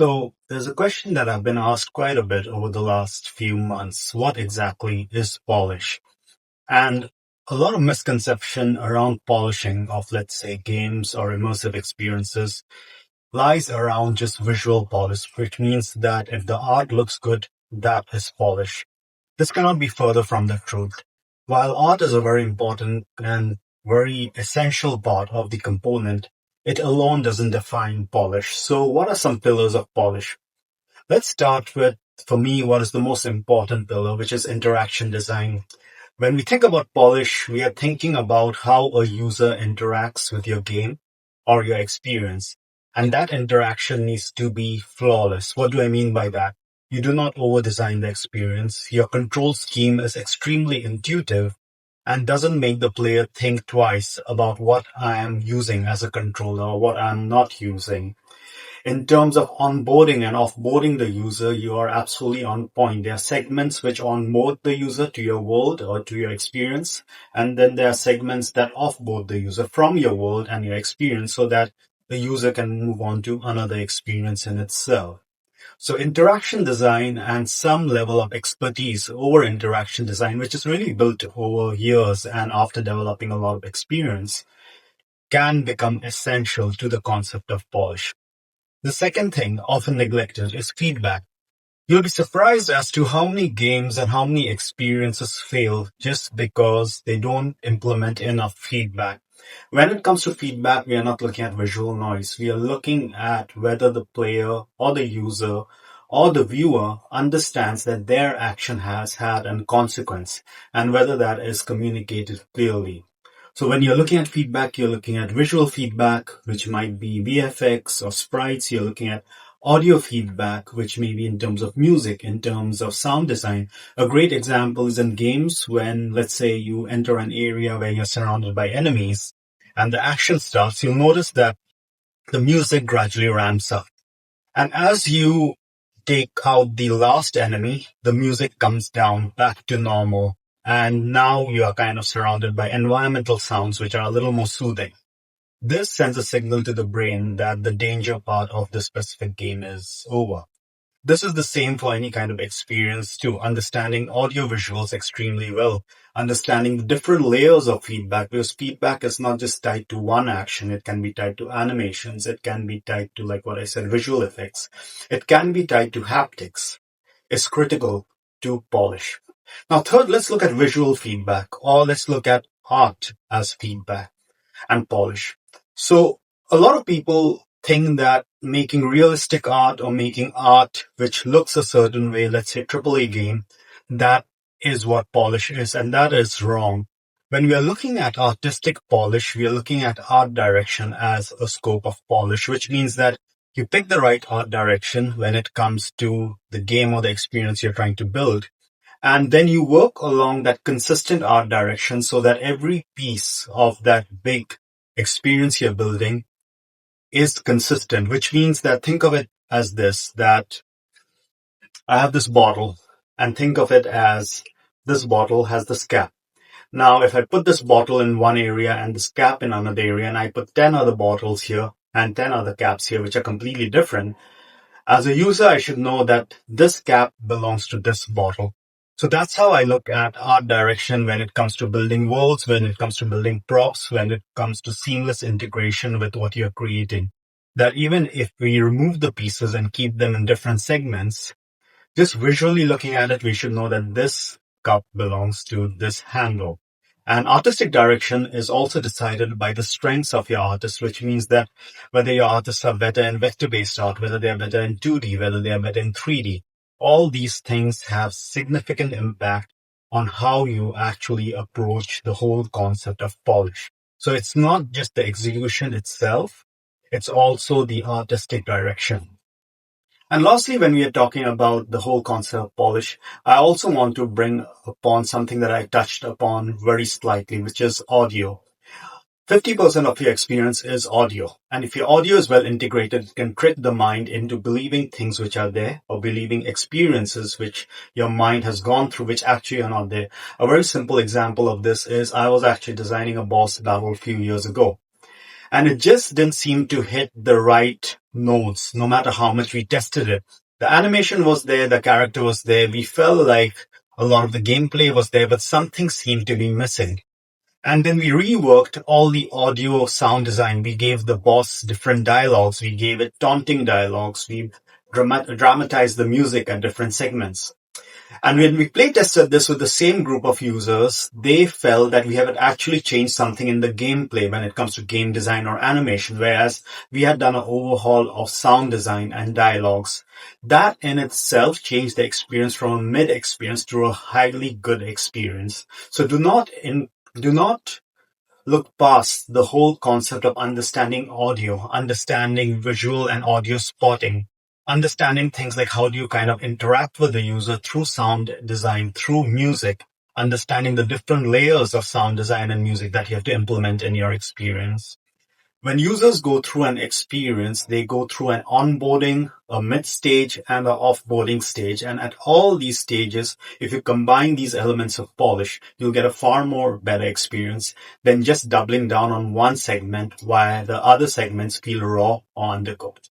So there's a question that I've been asked quite a bit over the last few months. What exactly is polish? And a lot of misconception around polishing of, let's say, games or immersive experiences lies around just visual polish, which means that if the art looks good, that is polish. This cannot be further from the truth. While art is a very important and very essential part of the component, it alone doesn't define polish. So what are some pillars of polish? Let's start with, for me, what is the most important pillar, which is interaction design. When we think about polish, we are thinking about how a user interacts with your game or your experience. And that interaction needs to be flawless. What do I mean by that? You do not over-design the experience. Your control scheme is extremely intuitive and doesn't make the player think twice about what I am using as a controller or what I'm not using. In terms of onboarding and offboarding the user, you are absolutely on point. There are segments which onboard the user to your world or to your experience, and then there are segments that offboard the user from your world and your experience so that the user can move on to another experience in itself. So interaction design and some level of expertise over interaction design, which is really built over years and after developing a lot of experience, can become essential to the concept of polish. The second thing, often neglected, is feedback. You'll be surprised as to how many games and how many experiences fail just because they don't implement enough feedback. When it comes to feedback, we are not looking at visual noise. We are looking at whether the player or the user or the viewer understands that their action has had a consequence and whether that is communicated clearly. So when you're looking at feedback, you're looking at visual feedback, which might be VFX or sprites. You're looking at audio feedback, which may be in terms of music, in terms of sound design. A great example is in games when, let's say, you enter an area where you're surrounded by enemies and the action starts, you'll notice that the music gradually ramps up. And as you take out the last enemy, the music comes down back to normal. And now you are kind of surrounded by environmental sounds, which are a little more soothing. This sends a signal to the brain that the danger part of the specific game is over. This is the same for any kind of experience too, understanding audio visuals extremely well, understanding the different layers of feedback, because feedback is not just tied to one action. It can be tied to animations. It can be tied to, like what I said, visual effects. It can be tied to haptics. It's critical to polish. Now, third, let's look at visual feedback, or let's look at art as feedback and polish. So a lot of people think that making realistic art or making art which looks a certain way, let's say AAA game, that is what polish is, and that is wrong. When we are looking at artistic polish, we are looking at art direction as a scope of polish, which means that you pick the right art direction when it comes to the game or the experience you're trying to build. And then you work along that consistent art direction so that every piece of that big experience you're building is consistent, which means that think of it as this, that I have this bottle and think of it as this bottle has this cap. Now, if I put this bottle in one area and this cap in another area and I put 10 other bottles here and 10 other caps here, which are completely different, as a user, I should know that this cap belongs to this bottle. So that's how I look at art direction when it comes to building worlds, when it comes to building props, when it comes to seamless integration with what you're creating. That even if we remove the pieces and keep them in different segments, just visually looking at it, we should know that this cup belongs to this handle. And artistic direction is also decided by the strengths of your artist, which means that whether your artists are better in vector-based art, whether they are better in 2D, whether they are better in 3D, all these things have significant impact on how you actually approach the whole concept of polish. So it's not just the execution itself, it's also the artistic direction. And lastly, when we are talking about the whole concept of polish, I also want to bring upon something that I touched upon very slightly, which is audio. 50% of your experience is audio. And if your audio is well integrated, it can trick the mind into believing things which are there or believing experiences which your mind has gone through, which actually are not there. A very simple example of this is I was actually designing a boss battle a few years ago. and it just didn't seem to hit the right notes, no matter how much we tested it. The animation was there, the character was there, we felt like a lot of the gameplay was there, but something seemed to be missing. And then we reworked all the audio sound design. We gave the boss different dialogues. We gave it taunting dialogues. We dramatized the music at different segments. And when we play tested this with the same group of users, they felt that we have actually changed something in the gameplay when it comes to game design or animation, whereas we had done an overhaul of sound design and dialogues. That in itself changed the experience from a mid experience to a highly good experience. So do not look past the whole concept of understanding audio, understanding visual and audio spotting, understanding things like how do you kind of interact with the user through sound design, through music, understanding the different layers of sound design and music that you have to implement in your experience. When users go through an experience, they go through an onboarding, a mid stage, and an offboarding stage. And at all these stages, if you combine these elements of polish, you'll get a far more better experience than just doubling down on one segment while the other segments feel raw or undercooked.